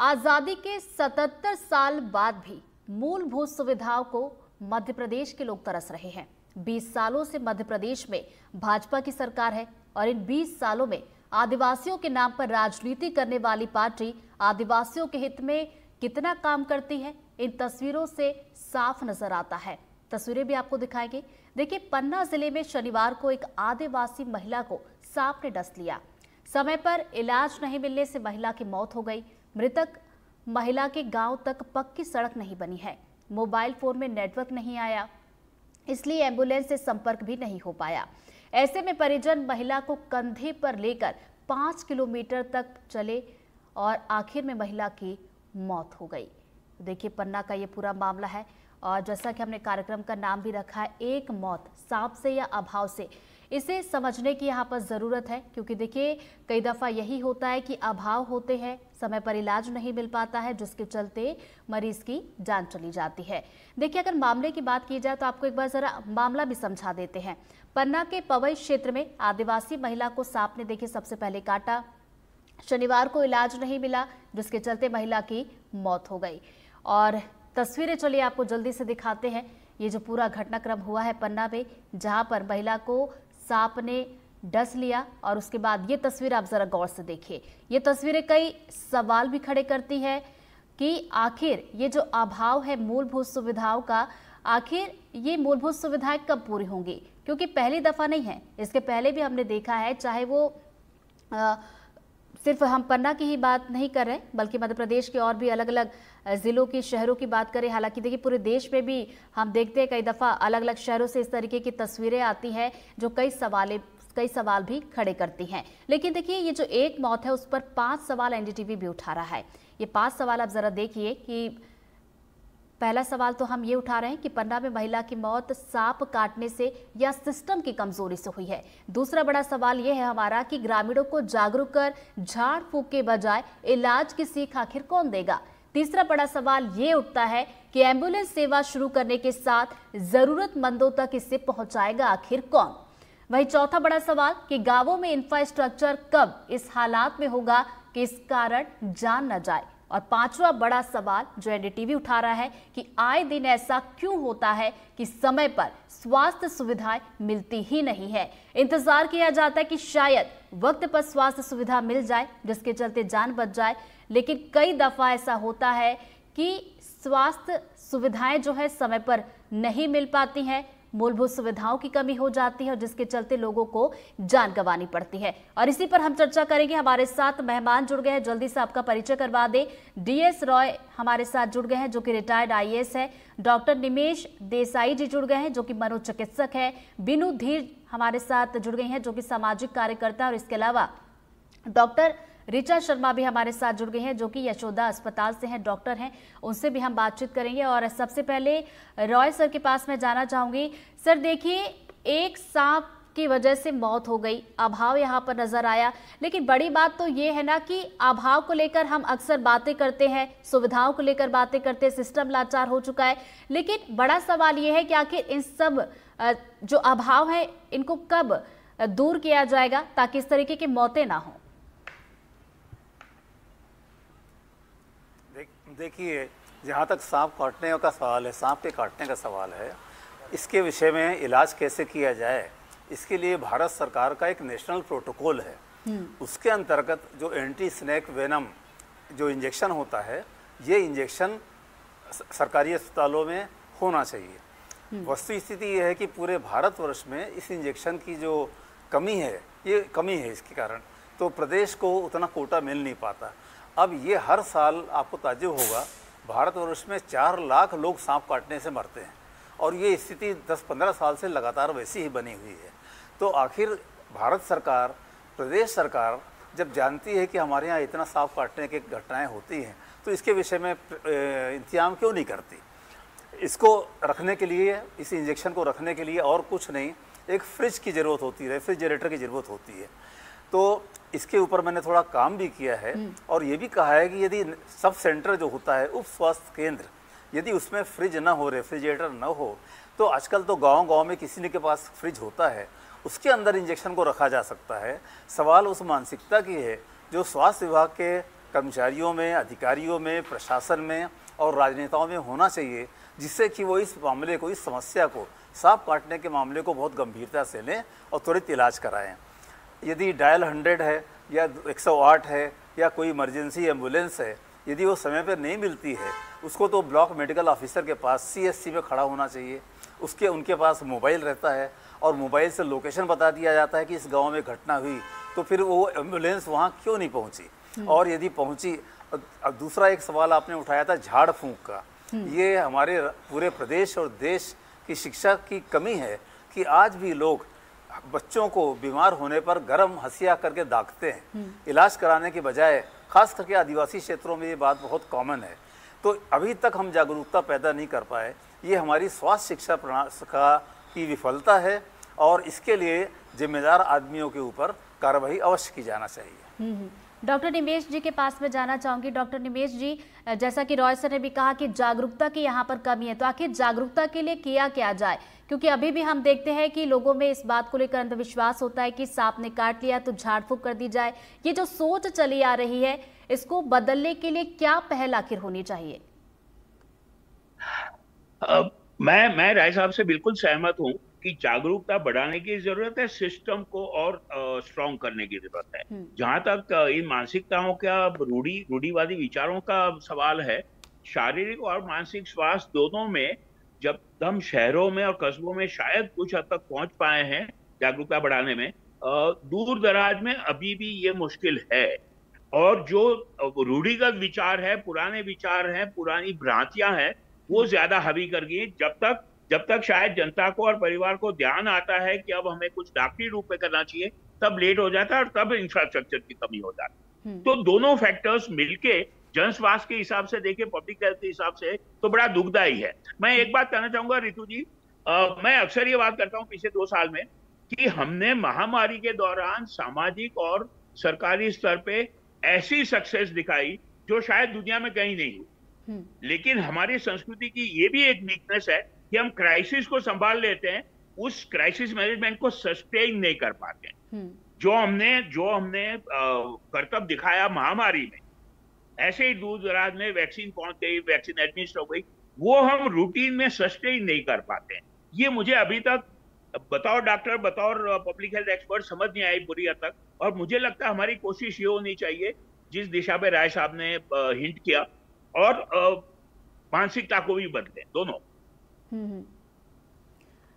आजादी के 77 साल बाद भी मूलभूत सुविधाओं को मध्य प्रदेश के लोग तरस रहे हैं। 20 सालों से मध्य प्रदेश में भाजपा की सरकार है और इन 20 सालों में आदिवासियों के नाम पर राजनीति करने वाली पार्टी आदिवासियों के हित में कितना काम करती है, इन तस्वीरों से साफ नजर आता है। तस्वीरें भी आपको दिखाएंगे। देखिए, पन्ना जिले में शनिवार को एक आदिवासी महिला को सांप ने डस लिया। समय पर इलाज नहीं मिलने से महिला की मौत हो गई। मृतक महिला के गांव तक पक्की सड़क नहीं बनी है, मोबाइल फोन में नेटवर्क नहीं आया, इसलिए एम्बुलेंस से संपर्क भी नहीं हो पाया। ऐसे में परिजन महिला को कंधे पर लेकर 5 किलोमीटर तक चले और आखिर में महिला की मौत हो गई। देखिए, पन्ना का ये पूरा मामला है और जैसा कि हमने कार्यक्रम का नाम भी रखा है, एक मौत सांप से या अभाव से, इसे समझने की यहाँ पर ज़रूरत है। क्योंकि देखिए, कई दफ़ा यही होता है कि अभाव होते हैं, समय पर इलाज नहीं मिल पाता है, जिसके चलते मरीज की जान चली जाती है। देखिए, अगर मामले की बात की जाए तो आपको एक बार ज़रा मामला भी समझा देते हैं। पन्ना के पवई क्षेत्र में आदिवासी महिला को सांप ने देखिए सबसे पहले काटा। शनिवार को इलाज नहीं मिला, जिसके चलते महिला की मौत हो गई। और तस्वीरें चलिए आपको जल्दी से दिखाते हैं। ये जो पूरा घटनाक्रम हुआ है पन्ना में, जहां पर महिला को सांप ने डस लिया और उसके बाद ये तस्वीर आप जरा गौर से देखिए। ये तस्वीरें कई सवाल भी खड़े करती है कि आखिर ये जो अभाव है मूलभूत सुविधाओं का, आखिर ये मूलभूत सुविधाएं कब पूरी होंगी? क्योंकि पहली दफा नहीं है, इसके पहले भी हमने देखा है, चाहे वो सिर्फ हम पन्ना की ही बात नहीं कर रहे, बल्कि मध्य प्रदेश के और भी अलग अलग जिलों की, शहरों की बात करें। हालांकि देखिए, पूरे देश में भी हम देखते हैं कई दफ़ा अलग अलग शहरों से इस तरीके की तस्वीरें आती हैं जो कई सवाल भी खड़े करती हैं। लेकिन देखिए, ये जो एक मौत है उस पर 5 सवाल एनडीटीवी भी उठा रहा है। ये 5 सवाल आप ज़रा देखिए कि पहला सवाल तो हम ये उठा रहे हैं कि पन्ना में महिला की मौत सांप काटने से या सिस्टम की कमजोरी से हुई है। दूसरा बड़ा सवाल ये है हमारा कि ग्रामीणों को जागरूक कर झाड़ फूंक के बजाय इलाज की सीख आखिर कौन देगा? तीसरा बड़ा सवाल ये उठता है कि एम्बुलेंस सेवा शुरू करने के साथ जरूरतमंदों तक इसे पहुंचाएगा आखिर कौन? वहीं चौथा बड़ा सवाल कि गांवों में इंफ्रास्ट्रक्चर कब इस हालात में होगा कि इस कारण जान न जाए? और पांचवा बड़ा सवाल जो एनडीटीवी उठा रहा है कि आए दिन ऐसा क्यों होता है कि समय पर स्वास्थ्य सुविधाएं मिलती ही नहीं है। इंतजार किया जाता है कि शायद वक्त पर स्वास्थ्य सुविधा मिल जाए, जिसके चलते जान बच जाए, लेकिन कई दफा ऐसा होता है कि स्वास्थ्य सुविधाएं जो है समय पर नहीं मिल पाती हैं, मूलभूत सुविधाओं की कमी हो जाती है और जिसके चलते लोगों को जान गंवानी पड़ती है। और इसी पर हम चर्चा करेंगे। हमारे साथ मेहमान जुड़ गए हैं, जल्दी से आपका परिचय करवा दें। डीएस रॉय हमारे साथ जुड़ गए हैं जो कि रिटायर्ड आईएएस है। डॉक्टर निमेश देसाई जी जुड़ गए हैं जो कि मनोचिकित्सक है। बिनु धीर हमारे साथ जुड़ गई हैं जो कि सामाजिक कार्यकर्ता, और इसके अलावा डॉक्टर ऋचा शर्मा भी हमारे साथ जुड़ गई हैं जो कि यशोदा अस्पताल से हैं, डॉक्टर हैं। उनसे भी हम बातचीत करेंगे। और सबसे पहले रॉय सर के पास मैं जाना चाहूंगी। सर, देखिए, एक सांप की वजह से मौत हो गई, अभाव यहाँ पर नजर आया, लेकिन बड़ी बात तो ये है ना कि अभाव को लेकर हम अक्सर बातें करते हैं, सुविधाओं को लेकर बातें करते हैं, सिस्टम लाचार हो चुका है, लेकिन बड़ा सवाल ये है कि आखिर इन सब जो अभाव है इनको कब दूर किया जाएगा ताकि इस तरीके की मौतें ना हो? देखिए, जहाँ तक सांप काटने का सवाल है, सांप के काटने का सवाल है, इसके विषय में इलाज कैसे किया जाए, इसके लिए भारत सरकार का एक नेशनल प्रोटोकॉल है। उसके अंतर्गत जो एंटी स्नेक वेनम जो इंजेक्शन होता है, ये इंजेक्शन सरकारी अस्पतालों में होना चाहिए। वस्तु स्थिति ये है कि पूरे भारतवर्ष में इस इंजेक्शन की जो कमी है, ये कमी है, इसके कारण तो प्रदेश को उतना कोटा मिल नहीं पाता। अब ये हर साल आपको ताज्जुब होगा, भारतवर्ष में 4 लाख लोग सांप काटने से मरते हैं और ये स्थिति 10-15 साल से लगातार वैसी ही बनी हुई है। तो आखिर भारत सरकार, प्रदेश सरकार जब जानती है कि हमारे यहाँ इतना सांप काटने की घटनाएं होती हैं, तो इसके विषय में इंतजाम क्यों नहीं करती? इसको रखने के लिए, इस इंजेक्शन को रखने के लिए और कुछ नहीं, एक फ्रिज की ज़रूरत होती है, रेफ्रिजरेटर की ज़रूरत होती है। तो इसके ऊपर मैंने थोड़ा काम भी किया है और ये भी कहा है कि यदि सब सेंटर जो होता है, उप स्वास्थ्य केंद्र, यदि उसमें फ्रिज ना हो, रेफ्रिजरेटर ना हो, तो आजकल तो गांव-गांव में किसी के पास फ्रिज होता है, उसके अंदर इंजेक्शन को रखा जा सकता है। सवाल उस मानसिकता की है जो स्वास्थ्य विभाग के कर्मचारियों में, अधिकारियों में, प्रशासन में और राजनेताओं में होना चाहिए, जिससे कि वो इस मामले को, इस समस्या को, सांप काटने के मामले को बहुत गंभीरता से लें और त्वरित इलाज कराएं। यदि डायल 100 है या 108 है या कोई इमरजेंसी एम्बुलेंस है, यदि वो समय पर नहीं मिलती है, उसको तो ब्लॉक मेडिकल ऑफिसर के पास CSC में खड़ा होना चाहिए। उनके पास मोबाइल रहता है और मोबाइल से लोकेशन बता दिया जाता है कि इस गांव में घटना हुई, तो फिर वो एम्बुलेंस वहाँ क्यों नहीं पहुँची, और यदि पहुँची। अब दूसरा एक सवाल आपने उठाया था झाड़ फूंक का। ये हमारे पूरे प्रदेश और देश की शिक्षा की कमी है कि आज भी लोग बच्चों को बीमार होने पर गर्म हंसिया करके दागते हैं, इलाज कराने के बजाय। खास करके आदिवासी क्षेत्रों में ये बात बहुत कॉमन है। तो अभी तक हम जागरूकता पैदा नहीं कर पाए। ये हमारी स्वास्थ्य शिक्षा प्रणाली की विफलता है और इसके लिए जिम्मेदार आदमियों के ऊपर कार्रवाई अवश्य की जाना चाहिए। डॉक्टर निमेश जी के पास मैं जाना चाहूंगी। डॉक्टर निमेश जी, जैसा कि रॉय सर ने भी कहा कि जागरूकता की यहाँ पर कमी है, तो आखिर जागरूकता के लिए किया क्या जाए? क्योंकि अभी भी हम देखते हैं कि लोगों में इस बात को लेकर अंधविश्वास होता है कि सांप ने काट लिया तो झाड़ फूंक कर दी जाए। ये जो सोच चली आ रही है, इसको बदलने के लिए क्या पहल आखिर होनी चाहिए? मैं राय साहब से बिल्कुल सहमत हूं कि जागरूकता बढ़ाने की जरूरत है, सिस्टम को और स्ट्रॉन्ग करने की जरूरत है। जहां तक इन मानसिकताओं का रूढ़िवादी विचारों का सवाल है, शारीरिक और मानसिक स्वास्थ्य दोनों में जब हम शहरों में और कस्बों में शायद कुछ हद तक पहुंच पाए हैं जागरूकता बढ़ाने में, दूर दराज में अभी भी ये मुश्किल है। और जो रूढ़िगत विचार है, पुराने विचार हैं, पुरानी भ्रांतियां हैं, वो ज्यादा हावी कर गई। जब तक शायद जनता को और परिवार को ध्यान आता है कि अब हमें कुछ डॉक्टरी रूप में करना चाहिए, तब लेट हो जाता है और तब इंफ्रास्ट्रक्चर की कमी हो जाती है। तो दोनों फैक्टर्स मिलके जन स्वास्थ्य के हिसाब से देखें, पब्लिक हेल्थ के हिसाब से, तो बड़ा दुखदायी है। मैं एक बात कहना चाहूंगा रितु जी, मैं अक्सर ये बात करता हूँ पिछले 2 साल में कि हमने महामारी के दौरान सामाजिक और सरकारी स्तर पे ऐसी सक्सेस दिखाई जो शायद दुनिया में कहीं नहीं हुई। लेकिन हमारी संस्कृति की ये भी एक वीकनेस है कि हम क्राइसिस को संभाल लेते हैं, उस क्राइसिस मैनेजमेंट को सस्टेन नहीं कर पाते। जो हमने कर्तव्य दिखाया महामारी में, ऐसे ही दूर दराज में वैक्सीन पहुंच गई, वैक्सीन एडमिनिस्टर हो गई, वो हम रूटीन में सस्टेन नहीं कर पाते। ये मुझे अभी तक बतौर डॉक्टर, बतौर पब्लिक हेल्थ एक्सपर्ट समझ नहीं आई बुरी हद तक। और मुझे लगता है हमारी कोशिश ये होनी चाहिए, जिस दिशा पे राय साहब ने हिंट किया, और मानसिकता को भी बदले दोनों।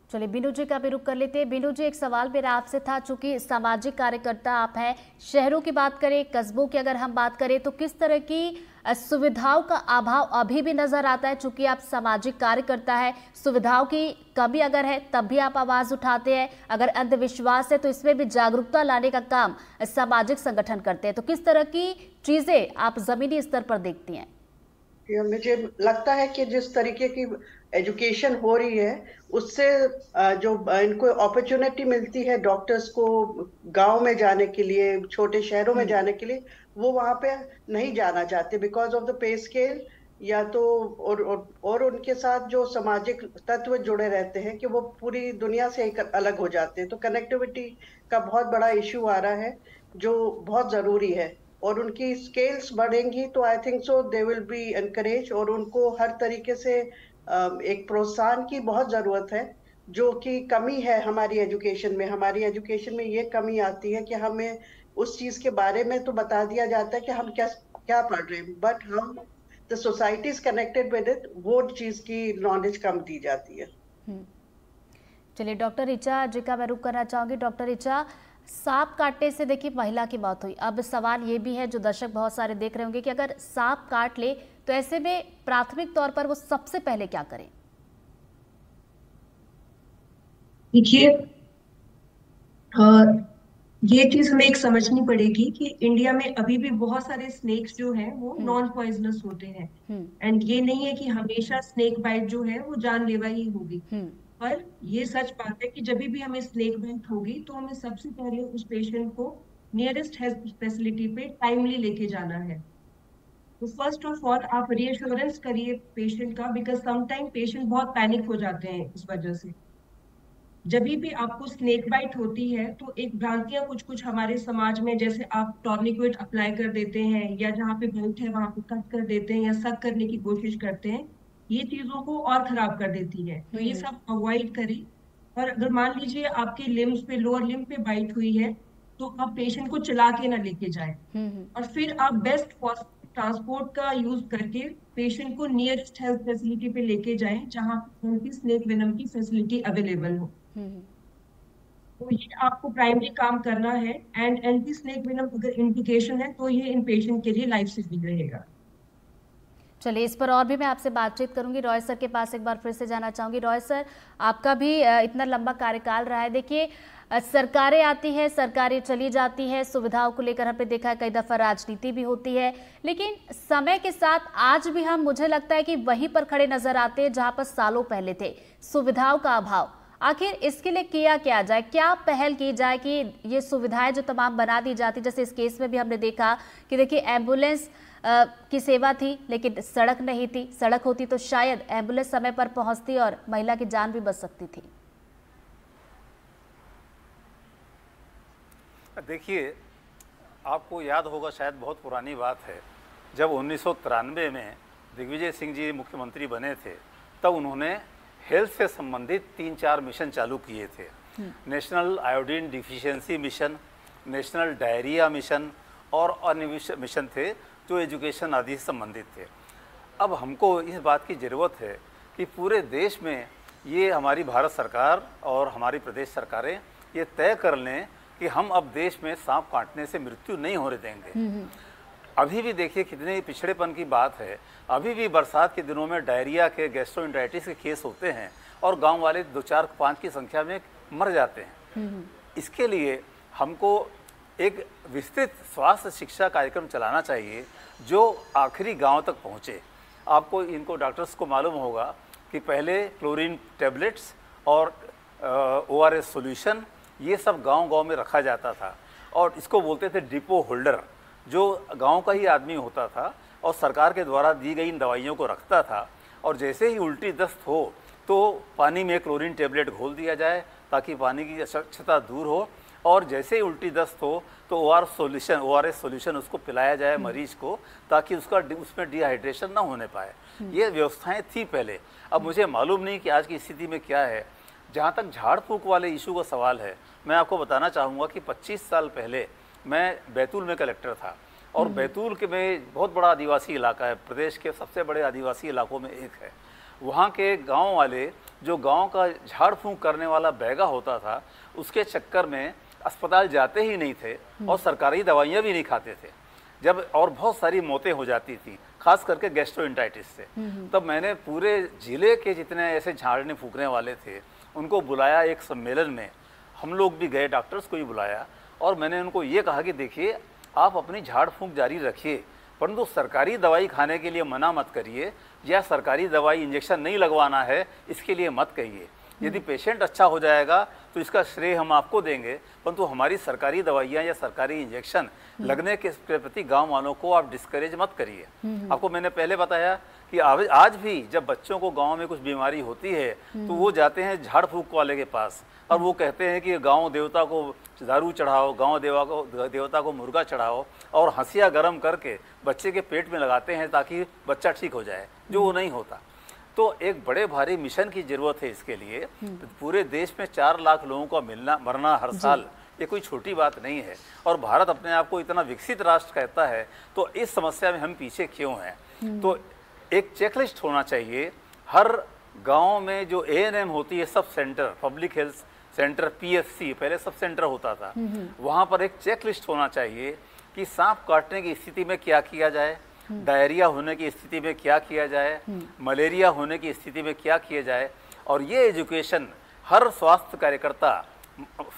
चलिए बिनू जी का भी रुख कर लेते हैं। बिनू जी, एक सवाल मेरा आपसे था, चूंकि सामाजिक कार्यकर्ता आप हैं, शहरों की बात करें, कस्बों की अगर हम बात करें, तो किस तरह की सुविधाओं का अभाव अभी भी नजर आता है? चूंकि आप सामाजिक कार्यकर्ता है, सुविधाओं की कमी अगर है तब भी आप आवाज उठाते हैं, अगर अंधविश्वास है तो इसमें भी जागरूकता लाने का काम सामाजिक संगठन करते हैं, तो किस तरह की चीजें आप जमीनी स्तर पर देखती हैं? मुझे लगता है कि जिस तरीके की एजुकेशन हो रही है, उससे जो इनको अपॉर्चुनिटी मिलती है डॉक्टर्स को गांव में जाने के लिए, छोटे शहरों में जाने के लिए, वो वहां पे नहीं जाना चाहते because of the pay scale, या तो और उनके साथ जो सामाजिक तत्व जुड़े रहते हैं कि वो पूरी दुनिया से अलग हो जाते हैं। तो कनेक्टिविटी का बहुत बड़ा इश्यू आ रहा है जो बहुत जरूरी है, और उनकी स्केल्स बढ़ेंगी तो I think so they will be encourage, और उनको हर तरीके से एक प्रोत्साहन की बहुत जरूरत है, जो कि कमी है हमारी एजुकेशन में। हमारी एजुकेशन में ये कमी आती है कि हमें उस चीज के बारे में तो बता दिया जाता है कि हम क्या पढ़ रहे हैं, बट हम the society is connected with it, वो चीज की नॉलेज कम दी जाती है। चलिए डॉक्टर ऋचा जी का मैं रुख करना चाहूंगी। डॉक्टर ऋचा, सांप काटने से देखिए महिला की मौत हुई, अब सवाल ये भी है जो दर्शक बहुत सारे देख रहे होंगे कि अगर सांप काट ले तो ऐसे में प्राथमिक तौर पर वो सबसे पहले क्या करें? देखिए, ये चीज हमें एक समझनी पड़ेगी कि इंडिया में अभी भी बहुत सारे स्नेक्स जो हैं वो नॉन पॉइजनस होते हैं, एंड ये नहीं है कि हमेशा स्नेक बाइट जो है वो जानलेवा ही होगी। पर ये सच बात है कि जब भी हमें स्नेक बाइट होगी तो हमें सबसे पहले उस पेशेंट को नियरेस्ट हेल्थ फैसिलिटी पे टाइमली लेके जाना है। तो फर्स्ट ऑफ ऑल आप रीअश्योरेंस करिए पेशेंट का, बिकॉज समटाइम पेशेंट बहुत पैनिक हो जाते हैं इस वजह से। जब भी आपको स्नेक बाइट होती है तो एक भ्रांतियां कुछ कुछ हमारे समाज में, जैसे आप टॉर्निक्वेट अप्लाई कर देते हैं या जहाँ पे बाइट है वहां पे कट कर देते हैं या सक करने की कोशिश करते हैं, ये चीजों को और खराब कर देती है। तो ये सब अवॉइड करें। और अगर मान लीजिए आपके लिम्स पे, लोअर लिम्ब पे बाइट हुई है, तो आप पेशेंट को चला के ना लेके जाएं, और फिर आप बेस्ट ट्रांसपोर्ट का यूज करके पेशेंट को नियरेस्ट हेल्थ फैसिलिटी पे लेके जाएं जहां उनकी स्नेक वेनम की फैसिलिटी अवेलेबल हो। तो ये आपको प्राइमरी काम करना है। एंड एंटी स्नेक वेनम अगर इंडिकेशन है तो ये इन पेशेंट के लिए लाइफ सेविंग रहेगा। चलिए, इस पर और भी मैं आपसे बातचीत करूंगी। रॉय सर के पास एक बार फिर से जाना चाहूंगी। रॉय सर, आपका भी इतना लंबा कार्यकाल रहा है। देखिए, सरकारें आती है, सरकारें चली जाती है, सुविधाओं को लेकर हमने देखा है कई दफा राजनीति भी होती है, लेकिन समय के साथ आज भी हम, मुझे लगता है कि वहीं पर खड़े नजर आते हैं जहां पर सालों पहले थे, सुविधाओं का अभाव। आखिर इसके लिए किया क्या जाए, क्या पहल की जाए कि ये सुविधाएं जो तमाम बना दी जाती, जैसे इस केस में भी हमने देखा कि देखिए एम्बुलेंस की सेवा थी लेकिन सड़क नहीं थी, सड़क होती तो शायद एम्बुलेंस समय पर पहुंचती और महिला की जान भी बच सकती थी। देखिए, आपको याद होगा, शायद बहुत पुरानी बात है, जब 1993 में दिग्विजय सिंह जी मुख्यमंत्री बने थे, तब उन्होंने हेल्थ से संबंधित 3-4 मिशन चालू किए थे। National iodine deficiency mission, national diarrhoea mission और अन्य मिशन थे जो एजुकेशन आदि से संबंधित थे। अब हमको इस बात की ज़रूरत है कि पूरे देश में ये हमारी भारत सरकार और हमारी प्रदेश सरकारें ये तय कर लें कि हम अब देश में सांप काटने से मृत्यु नहीं होने देंगे। अभी भी देखिए कितने पिछड़ेपन की बात है, अभी भी बरसात के दिनों में डायरिया के, गैस्ट्रोएंटेराइटिस के केस होते हैं और गांव वाले 2, 4, 5 की संख्या में मर जाते हैं। इसके लिए हमको एक विस्तृत स्वास्थ्य शिक्षा कार्यक्रम चलाना चाहिए जो आखिरी गांव तक पहुंचे। आपको इनको डॉक्टर्स को मालूम होगा कि पहले क्लोरीन टैबलेट्स और ORS सॉल्यूशन ये सब गांव-गांव में रखा जाता था और इसको बोलते थे डिपो होल्डर, जो गांव का ही आदमी होता था और सरकार के द्वारा दी गई इन दवाइयों को रखता था। और जैसे ही उल्टी दस्त हो तो पानी में क्लोरीन टैबलेट घोल दिया जाए ताकि पानी की अस्वच्छता दूर हो, और जैसे ही उल्टी दस्त हो तो ORS सॉल्यूशन उसको पिलाया जाए मरीज को ताकि उसमें डिहाइड्रेशन ना होने पाए। ये व्यवस्थाएं थी पहले। अब मुझे मालूम नहीं कि आज की स्थिति में क्या है। जहाँ तक झाड़ फूक वाले इशू का सवाल है, मैं आपको बताना चाहूँगा कि 25 साल पहले मैं बैतूल में कलेक्टर था और बैतूल के में बहुत बड़ा आदिवासी इलाका है, प्रदेश के सबसे बड़े आदिवासी इलाकों में एक है। वहाँ के गांव वाले, जो गांव का झाड़ फूंक करने वाला बैगा होता था, उसके चक्कर में अस्पताल जाते ही नहीं थे और सरकारी दवाइयाँ भी नहीं खाते थे जब, और बहुत सारी मौतें हो जाती थी, खास करके गैस्ट्रोएंटेराइटिस से। तब मैंने पूरे जिले के जितने ऐसे झाड़ने फूकने वाले थे उनको बुलाया एक सम्मेलन में, हम लोग भी गए, डॉक्टर्स को भी बुलाया और मैंने उनको ये कहा कि देखिए, आप अपनी झाड़ फूंक जारी रखिए, परंतु सरकारी दवाई खाने के लिए मना मत करिए, या सरकारी दवाई इंजेक्शन नहीं लगवाना है इसके लिए मत कहिए। यदि पेशेंट अच्छा हो जाएगा तो इसका श्रेय हम आपको देंगे, परंतु हमारी सरकारी दवाइयाँ या सरकारी इंजेक्शन लगने के प्रति गांव वालों को आप डिस्करेज मत करिए। आपको मैंने पहले बताया कि आज भी जब बच्चों को गांव में कुछ बीमारी होती है तो वो जाते हैं झाड़ फूक वाले के पास और वो कहते हैं कि गांव देवता को दारू चढ़ाओ, गांव देवता को मुर्गा चढ़ाओ, और हंसिया गर्म करके बच्चे के पेट में लगाते हैं ताकि बच्चा ठीक हो जाए, जो वो नहीं होता। तो एक बड़े भारी मिशन की जरूरत है इसके लिए। पूरे देश में 4 लाख लोगों का मरना हर साल, ये कोई छोटी बात नहीं है। और भारत अपने आप को इतना विकसित राष्ट्र कहता है, तो इस समस्या में हम पीछे क्यों हैं? तो एक चेकलिस्ट होना चाहिए हर गांव में, जो ANM होती है, sub centre, public health centre, PSC पहले सब सेंटर होता था, वहाँ पर एक चेकलिस्ट होना चाहिए कि सांप काटने की स्थिति में क्या किया जाए, डायरिया होने की स्थिति में क्या किया जाए, मलेरिया होने की स्थिति में क्या किया जाए। और ये एजुकेशन हर स्वास्थ्य कार्यकर्ता,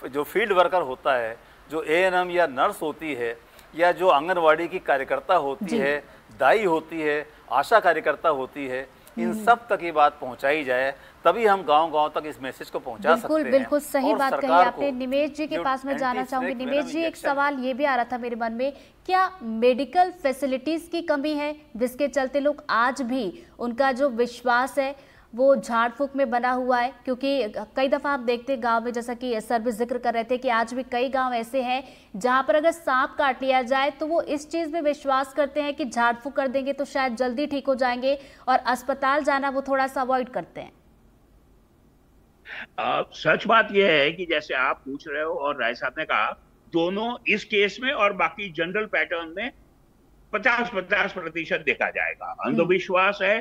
जो फील्ड वर्कर होता है, जो ANM या नर्स होती है, या जो आंगनवाड़ी की कार्यकर्ता होती है, दाई होती है, आशा कार्यकर्ता होती है, इन सब तक ये बात पहुंचाई जाए, तभी हम गांव-गांव तक इस मैसेज को पहुंचा सकते हैं। बिल्कुल सही बात कही आपने। निमेश जी के पास मैं जाना चाहूंगी। निमेश जी, एक सवाल ये भी आ रहा था मेरे मन में, क्या मेडिकल फैसिलिटीज की कमी है जिसके चलते लोग आज भी, उनका जो विश्वास है वो झाड़ फूक में बना हुआ है? क्योंकि कई दफ़ा आप देखते हैं गांव में, जैसा कि सर भी जिक्र कर रहे थे कि आज भी कई गांव ऐसे हैं जहां पर अगर सांप काट लिया जाए तो वो इस चीज़ में विश्वास करते हैं कि झाड़ फूक कर देंगे तो शायद जल्दी ठीक हो जाएंगे, और अस्पताल जाना वो थोड़ा सा अवॉइड करते हैं। सच बात यह है कि जैसे आप पूछ रहे हो और राय साहब ने कहा, दोनों इस केस में और बाकी जनरल पैटर्न में 50-50% देखा जाएगा। अंधविश्वास है,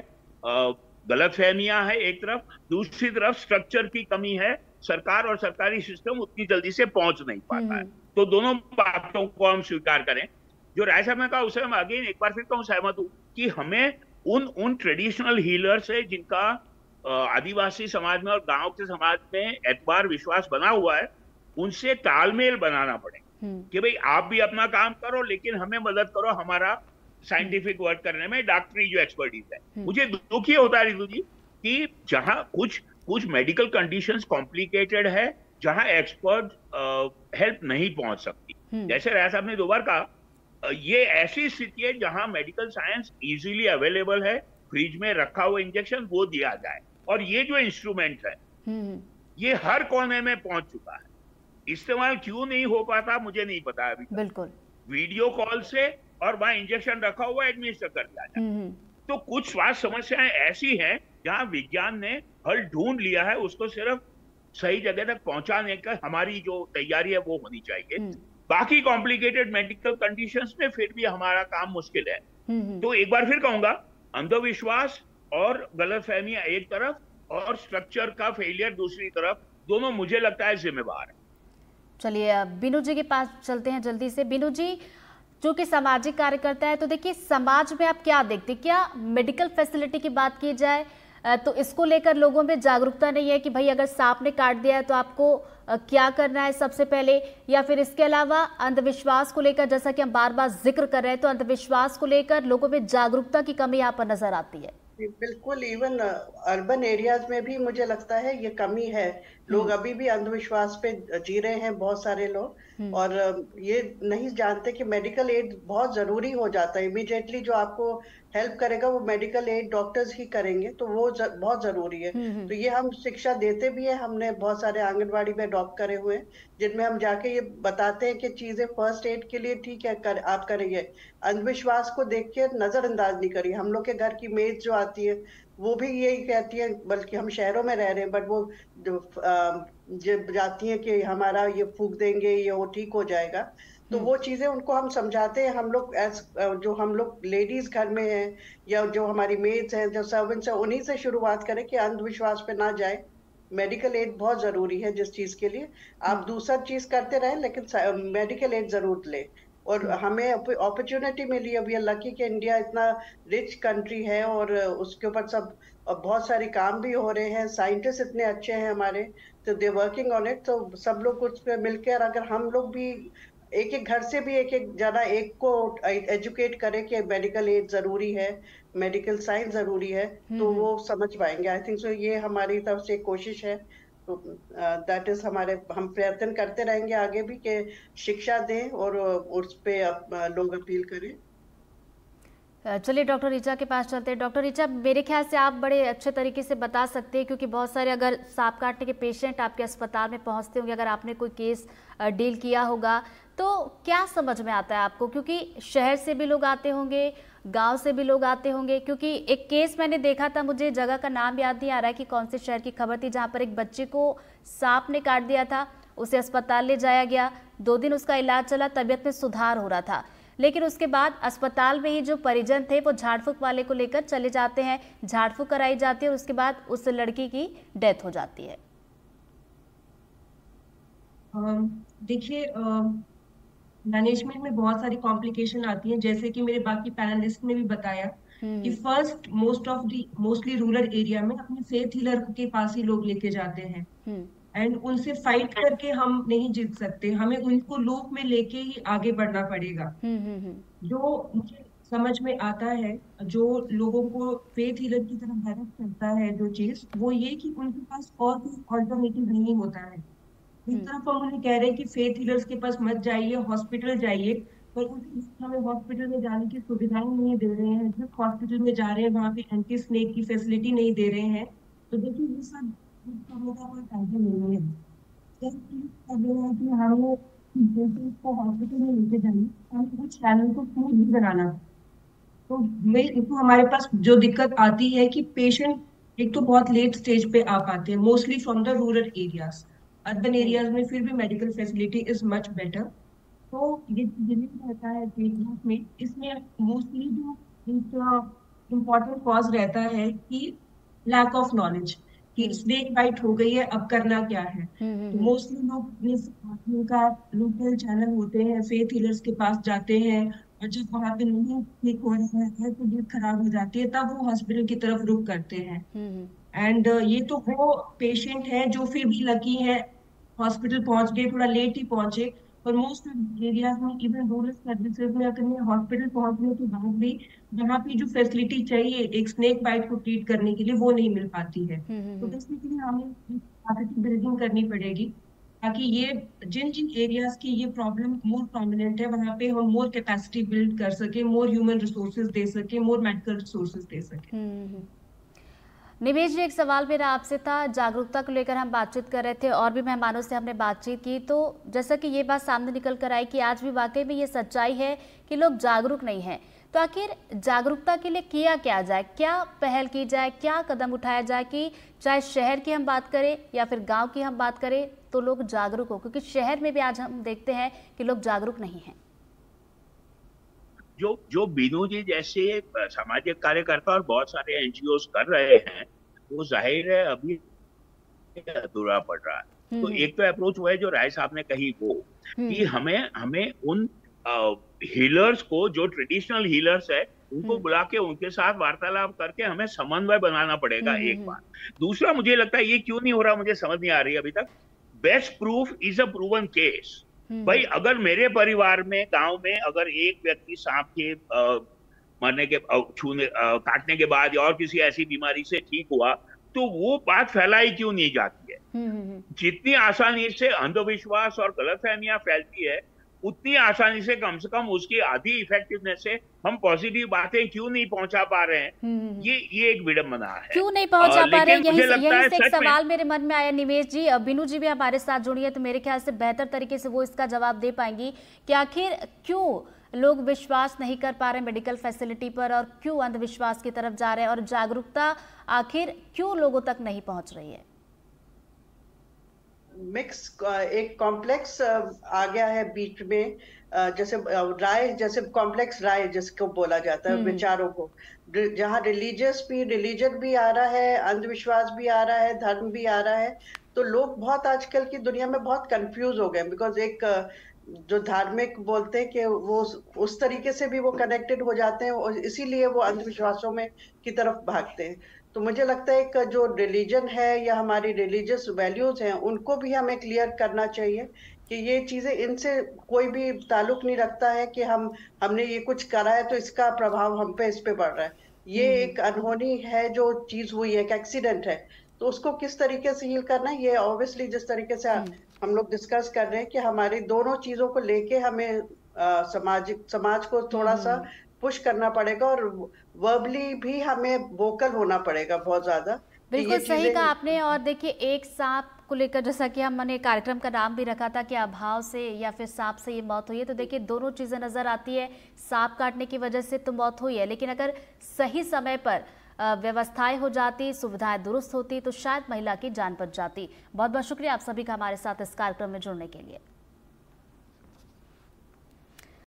गलतफहमियां है एक तरफ, दूसरी तरफ स्ट्रक्चर की कमी है, सरकार और सरकारी सिस्टम उतनी जल्दी से पहुंच नहीं पाता है। तो दोनों बातों को हम स्वीकार करें। जो राय साहब ने कहा उसे हम अगेन एक बार फिर कहूं, सहमत हूं कि हमें उन ट्रेडिशनल हीलर से जिनका आदिवासी समाज में और गांव के समाज में एतबार विश्वास बना हुआ है, उनसे तालमेल बनाना पड़ेगा कि भाई आप भी अपना काम करो लेकिन हमें मदद करो हमारा साइंटिफिक वर्क करने में, डॉक्टरी जो एक्सपर्टीज है। मुझे दुख ये होता है रितु जी कि जहां कुछ मेडिकल कंडीशंस कॉम्प्लिकेटेड है, जहां एक्सपर्ट हेल्प नहीं पहुंच सकती। जैसे राय साहब ने 2 बार कहा, ये ऐसी स्थिति है जहां मेडिकल साइंस इजीली अवेलेबल है, फ्रिज में रखा हुआ इंजेक्शन वो दिया जाए, और ये जो इंस्ट्रूमेंट है ये हर कोने में पहुंच चुका है। इस्तेमाल क्यों नहीं हो पाता मुझे नहीं पता अभी तक। बिल्कुल, वीडियो कॉल से और वहां इंजेक्शन रखा हुआ एडमिनिस्टर कर दिया जाए। तो कुछ स्वास्थ्य समस्याएं ऐसी हैं जहां विज्ञान ने हल ढूंढ लिया है, उसको सिर्फ सही जगह तक पहुंचाने का हमारी जो तैयारी है वो होनी चाहिए। बाकी कॉम्प्लिकेटेड मेडिकल कंडीशंस में फिर भी हमारा काम मुश्किल है। तो एक बार फिर कहूंगा, अंधविश्वास और गलतफहमियां एक तरफ और स्ट्रक्चर का फेलियर दूसरी तरफ, दोनों मुझे लगता है जिम्मेवार है। चलिए बीनू जी के पास चलते हैं जल्दी से। बीनू जी, जो कि सामाजिक कार्यकर्ता है, तो देखिए समाज में आप क्या देखते, क्या मेडिकल फैसिलिटी की बात की जाए तो इसको लेकर लोगों में जागरूकता नहीं है कि भाई अगर सांप ने काट दिया है तो आपको क्या करना है सबसे पहले, या फिर इसके अलावा अंधविश्वास को लेकर, जैसा कि हम बार बार जिक्र कर रहे हैं, तो अंधविश्वास को लेकर लोगों में जागरूकता की कमी यहाँ पर नजर आती है? बिल्कुल, इवन अर्बन एरियाज में भी मुझे लगता है ये कमी है। लोग अभी भी अंधविश्वास पे जी रहे हैं, बहुत सारे लोग, और ये नहीं जानते कि मेडिकल एड बहुत जरूरी हो जाता है। इमीडिएटली जो आपको हेल्प करेगा वो मेडिकल एड डॉक्टर्स ही करेंगे, तो वो बहुत जरूरी है। तो ये हम शिक्षा देते भी है, हमने बहुत सारे आंगनबाड़ी में अडॉप्ट करे हुए हैं जिनमें हम जाके ये बताते हैं कि चीजें फर्स्ट एड के लिए ठीक है आप करेंगे, अंधविश्वास को देख के नजरअंदाज नहीं करिए। हम लोग के घर की मेज जो आती है वो भी यही कहती है, बल्कि हम शहरों में रह रहे हैं बट वो जब जाती है कि हमारा ये फूंक देंगे ये वो ठीक हो जाएगा, तो वो चीजें उनको हम समझाते हैं। हम लोग जो हम लोग लेडीज घर में हैं या जो हमारी मेड्स हैं, जो सर्वेंट्स हैं, उन्हीं से शुरुआत करें कि अंधविश्वास पे ना जाए। मेडिकल एड बहुत जरूरी है, जिस चीज के लिए आप दूसरा चीज करते रहें लेकिन मेडिकल एड जरूर ले। और हमें अपॉर्चुनिटी मिली, अब ये लकी कि इंडिया इतना रिच कंट्री है और उसके ऊपर सब बहुत सारे काम भी हो रहे हैं, साइंटिस्ट इतने अच्छे हैं हमारे, तो दे वर्किंग ऑन इट। तो सब लोग उस पर मिलकर अगर हम लोग भी एक एक घर से भी एक एक जना एक को एजुकेट करे कि मेडिकल एड जरूरी है, मेडिकल साइंस जरूरी है, तो वो समझ पाएंगे। आई थिंक सो ये हमारी तरफ से कोशिश है। तो दैट इज हम प्रयत्न करते रहेंगे आगे भी कि शिक्षा दें और उस पे लोग अपील करें। चलिए डॉक्टर ऋचा के पास चलते हैं। डॉक्टर ऋचा, मेरे ख्याल से आप बड़े अच्छे तरीके से बता सकते हैं, क्योंकि बहुत सारे अगर सांप काटने के पेशेंट आपके अस्पताल में पहुंचते होंगे, अगर आपने कोई केस डील किया होगा, तो क्या समझ में आता है आपको? क्योंकि शहर से भी लोग आते होंगे, गांव से भी लोग आते होंगे। क्योंकि एक केस मैंने देखा था, मुझे जगह का नाम याद नहीं आ रहा है कि कौन से शहर की खबर थी, जहां पर एक बच्चे को सांप ने काट दिया था, उसे अस्पताल ले जाया गया, 2 दिन उसका इलाज चला, तबीयत में सुधार हो रहा था, लेकिन उसके बाद अस्पताल में ही जो परिजन थे वो झाड़ फूक वाले को लेकर चले जाते हैं, झाड़ फूक कराई जाती है और उसके बाद उस लड़की की डेथ हो जाती है। देखिए, मैनेजमेंट में बहुत सारी कॉम्प्लिकेशन आती हैं, जैसे कि मेरे बाकी पैनलिस्ट ने भी बताया कि फर्स्ट मोस्टली रूरल एरिया में अपने फेथ हीलर के पास ही लोग लेके जाते हैं, एंड उनसे फाइट करके हम नहीं जीत सकते, हमें उनको लूप में लेके ही आगे बढ़ना पड़ेगा। जो मुझे समझ में आता है, जो लोगों को फेथ हीलर की तरफ डायरेक्ट करता है जो चीज, वो ये कि उनके पास और कोई ऑल्टरनेटिव नहीं होता है। इस तरफ हम उन्हें कह रहे हैं कि फेथ हीलर्स के पास मत जाइए, हॉस्पिटल जाइए, पर हमें हॉस्पिटल में जाने की सुविधाएं नहीं दे रहे हैं। जिस हॉस्पिटल में जा रहे हैं वहां पे एंटी स्नेक की फैसिलिटी नहीं दे रहे हैं, तो देखिए ये सब करने का कोई फायदा नहीं है। कि हमें पेशेंट को हॉस्पिटल में लेके जाइए, हमें कुछ चैनल को स्मूथ भी बनाना। तो इसमें हमारे पास जो दिक्कत आती है कि पेशेंट एक तो बहुत लेट स्टेज पे आ पाते हैं, mostly from the rural areas. Urban areas में फिर भी medical facility is much better. तो ये डिले रहता है ट्रीटमेंट में। इसमें मोस्टली जो इम्पोर्टेंट कॉज रहता है कि लैक ऑफ नॉलेज, कि स्नेक बाइट हो गई है, अब करना क्या है। तो मोस्टली लोग का लोकल चैनल होते हैं, फेथ हीलर्स के पास जाते हैं, और जब वहां पे नहीं ठीक हो रहा है, तबीयत खराब हो जाती है, तब वो हॉस्पिटल की तरफ रुख करते हैं। एंड ये तो वो पेशेंट है जो फिर भी लकी है, हॉस्पिटल पहुंच गए, थोड़ा लेट ही पहुंचे। पर मोस्ट एरियाज में, इवन रूरल सर्विसेज में, अगर हॉस्पिटल पहुंचने के बाद भी वहाँ पे जो फैसिलिटी चाहिए एक स्नेक बाइट को ट्रीट करने के लिए, वो नहीं मिल पाती है। तो बेसिकली हमें कैपेसिटी बिल्डिंग करनी पड़ेगी, ताकि ये जिन जिन एरियाज की ये प्रॉब्लम मोर प्रोमिनेंट है, वहाँ पे हम मोर कैपेसिटी बिल्ड कर सके, मोर ह्यूमन रिसोर्सेज दे सके, मोर मेडिकल रिसोर्सेज दे सके। निवेश जी, एक सवाल मेरा आपसे था, जागरूकता को लेकर हम बातचीत कर रहे थे और भी मेहमानों से हमने बातचीत की, तो जैसा कि ये बात सामने निकल कर आई कि आज भी वाकई में ये सच्चाई है कि लोग जागरूक नहीं हैं। तो आखिर जागरूकता के लिए किया क्या जाए, क्या पहल की जाए, क्या कदम उठाया जाए कि चाहे शहर की हम बात करें या फिर गांव की हम बात करें तो लोग जागरूक हो, क्योंकि शहर में भी आज हम देखते हैं कि लोग जागरूक नहीं हैं। जो बीनू जी जैसे सामाजिक कार्यकर्ता और बहुत सारे एनजीओ कर रहे हैं, वो जाहिर है अभी अधूरा पड़ रहा है। तो एक तो अप्रोच वो है जो राय साहब ने कही, वो कि हमें उन हीलर्स को, जो ट्रेडिशनल हीलर्स है, उनको बुला के उनके साथ वार्तालाप करके हमें समन्वय बनाना पड़ेगा, एक बात। दूसरा, मुझे लगता है ये क्यों नहीं हो रहा, मुझे समझ नहीं आ रही अभी तक। Best proof is a proven case. भाई, अगर मेरे परिवार में, गांव में, अगर एक व्यक्ति सांप के मरने के, काटने के बाद या और किसी ऐसी बीमारी से ठीक हुआ, तो वो बात फैलाई क्यों नहीं जाती है। जितनी आसानी से अंधविश्वास और गलतफहमियां फैलती है, उतनी आसानी से कम उसकी आधी इफेक्टिवनेस से हम पॉजिटिव बातें क्यों नहीं पहुंचा पा रहे हैं। ये एक विडंबना है, क्यों नहीं पहुंचा पा रहे हैं। यही से एक सवाल मेरे मन में आया। निवेश जी, बीनू जी भी हमारे साथ जुड़ी है, तो मेरे ख्याल से बेहतर तरीके से वो इसका जवाब दे पाएंगी कि आखिर क्यों लोग विश्वास नहीं कर पा रहे मेडिकल फैसिलिटी पर, और क्यों अंधविश्वास की तरफ जा रहे हैं, और जागरूकता आखिर क्यों लोगों तक नहीं पहुंच रही है। मिक्स, एक कॉम्प्लेक्स आ गया है बीच में, जैसे राय, जैसे कॉम्प्लेक्स राय जिसको बोला जाता है, विचारों को, जहाँ रिलीजन भी आ रहा है, अंधविश्वास भी आ रहा है, धर्म भी आ रहा है। तो लोग बहुत आजकल की दुनिया में बहुत कंफ्यूज हो गए, बिकॉज एक जो धार्मिक बोलते हैं कि वो उस तरीके से भी वो कनेक्टेड हो जाते हैं, और इसीलिए वो अंधविश्वासों में की तरफ भागते हैं। तो मुझे लगता है कि जो रिलीजन है या हमारी रिलीजियस वैल्यूज हैं, उनको भी हमें क्लियर करना चाहिए कि ये चीजें, इनसे कोई भी ताल्लुक नहीं रखता है कि हमने ये कुछ करा है तो इसका प्रभाव हम पे, इस पे पड़ रहा है। ये एक अनहोनी है जो चीज हुई है, एक एक्सीडेंट है, तो उसको किस तरीके से हील करना है, ये ऑब्वियसली जिस तरीके से हम लोग डिस्कस कर रहे हैं कि हमारी दोनों चीजों को लेके हमें समाज को थोड़ा सा पुश करना पड़ेगा, और वर्बली भी हमें वोकल होना पड़ेगा बहुत ज्यादा। बिल्कुल सही कहा आपने। और देखिए, एक सांप को लेकर जैसा कि हमने कार्यक्रम का नाम भी रखा था कि अभाव से या फिर सांप से ये मौत हुई है, तो देखिए दोनों चीजें नजर आती है। सांप काटने की वजह से तो मौत हुई है, लेकिन अगर सही समय पर व्यवस्थाएं हो जाती, सुविधाएं दुरुस्त होती, तो शायद महिला की जान बच जाती। बहुत बहुत शुक्रिया आप सभी का हमारे साथ इस कार्यक्रम में जुड़ने के लिए।